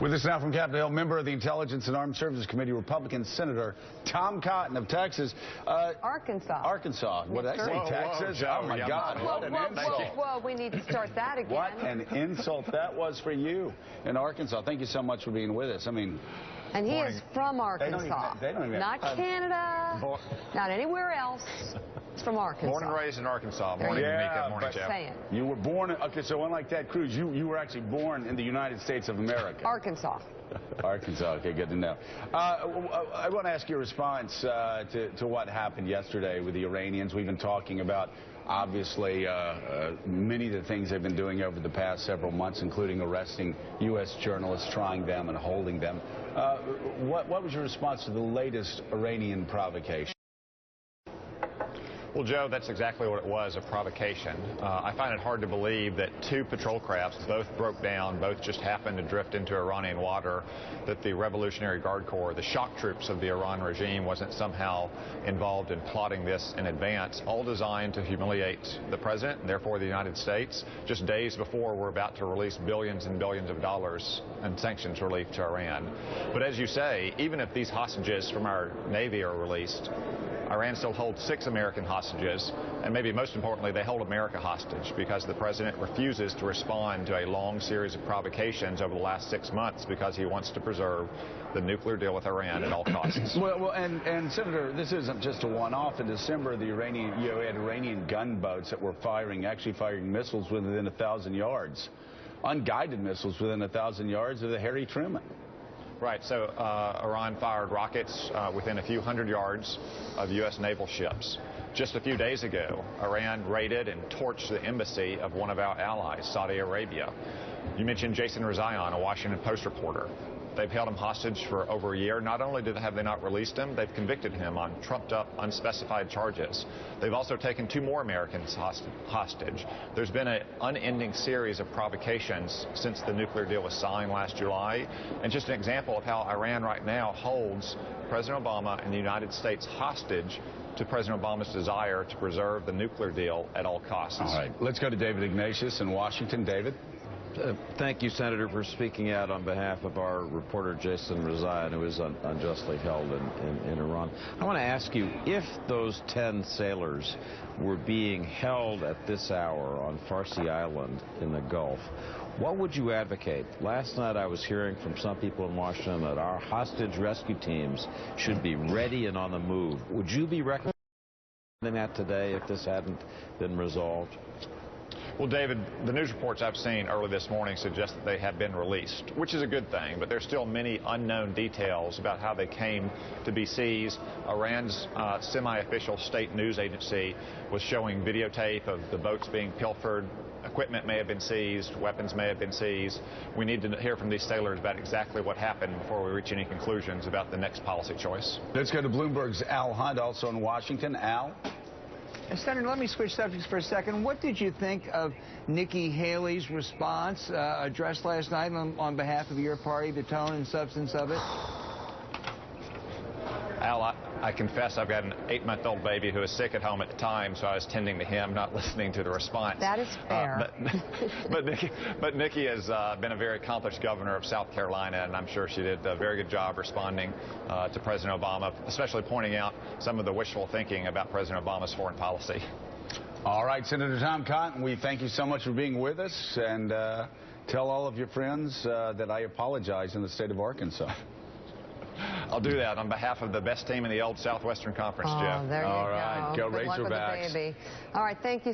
With us now from Capitol Hill, member of the Intelligence and Armed Services Committee, Republican Senator Tom Cotton of Texas. Arkansas. What did I say? Texas? Joe, oh, my God. What an insult. Well, we need to start that again. What an insult that was for you in Arkansas. Thank you so much for being with us. I mean... And he is from Arkansas. They don't even not Canada, not anywhere else. It's from Arkansas. Born and raised in Arkansas. Morning, Mika. Morning, Joe. You were born... Okay, so unlike Ted Cruz, you were actually born in the United States of America. Arkansas. Arkansas. Okay, good to know. I want to ask your response to what happened yesterday with the Iranians. We've been talking about, obviously, many of the things they've been doing over the past several months, including arresting U.S. journalists, trying them, and holding them. What was your response to the latest Iranian provocation? Well, Joe, that's exactly what it was, a provocation. I find it hard to believe that two patrol crafts both broke down, both just happened to drift into Iranian water, that the Revolutionary Guard Corps, the shock troops of the Iran regime, wasn't somehow involved in plotting this in advance, all designed to humiliate the president and therefore the United States, just days before we're about to release billions and billions of dollars in sanctions relief to Iran. But as you say, even if these hostages from our Navy are released, Iran still holds 6 American hostages, and maybe most importantly, they hold America hostage because the president refuses to respond to a long series of provocations over the last 6 months because he wants to preserve the nuclear deal with Iran at all costs. Well, and Senator, this isn't just a one-off. In December, the had Iranian gunboats that were actually firing missiles within 1,000 yards, unguided missiles within 1,000 yards of the Harry Truman. Right, so Iran fired rockets within a few hundred yards of U.S. naval ships. Just a few days ago, Iran raided and torched the embassy of one of our allies, Saudi Arabia. You mentioned Jason Rezaian, a Washington Post reporter. They've held him hostage for over a year. Not only have they not released him, they've convicted him on trumped-up, unspecified charges. They've also taken 2 more Americans hostage. There's been an unending series of provocations since the nuclear deal was signed last July. And just an example of how Iran right now holds President Obama and the United States hostage to President Obama's desire to preserve the nuclear deal at all costs. All right, let's go to David Ignatius in Washington. David? Thank you, Senator, for speaking out on behalf of our reporter, Jason Rezaian, who is unjustly held in Iran. I want to ask you, if those 10 sailors were being held at this hour on Farsi Island in the Gulf, what would you advocate? Last night I was hearing from some people in Washington that our hostage rescue teams should be ready and on the move. Would you be recommending that today if this hadn't been resolved? Well, David, the news reports I've seen early this morning suggest that they have been released, which is a good thing, but there's still many unknown details about how they came to be seized. Iran's semi-official state news agency was showing videotape of the boats being pilfered. Equipment may have been seized, weapons may have been seized. We need to hear from these sailors about exactly what happened before we reach any conclusions about the next policy choice. Let's go to Bloomberg's Al Hunt, also in Washington. Al? Senator, let me switch subjects for a second. What did you think of Nikki Haley's response addressed last night on behalf of your party, the tone and substance of it? Al, I confess I've got an 8-month-old baby who was sick at home at the time, so I was tending to him, not listening to the response. That is fair. But Nikki has been a very accomplished governor of South Carolina, and I'm sure she did a very good job responding to President Obama, especially pointing out some of the wishful thinking about President Obama's foreign policy. All right, Senator Tom Cotton, we thank you so much for being with us, and tell all of your friends that I apologize in the state of Arkansas. I'll do that on behalf of the best team in the old Southwestern Conference, Jeff. There you All right, go Good luck with the Razorbacks. baby. All right, thank you.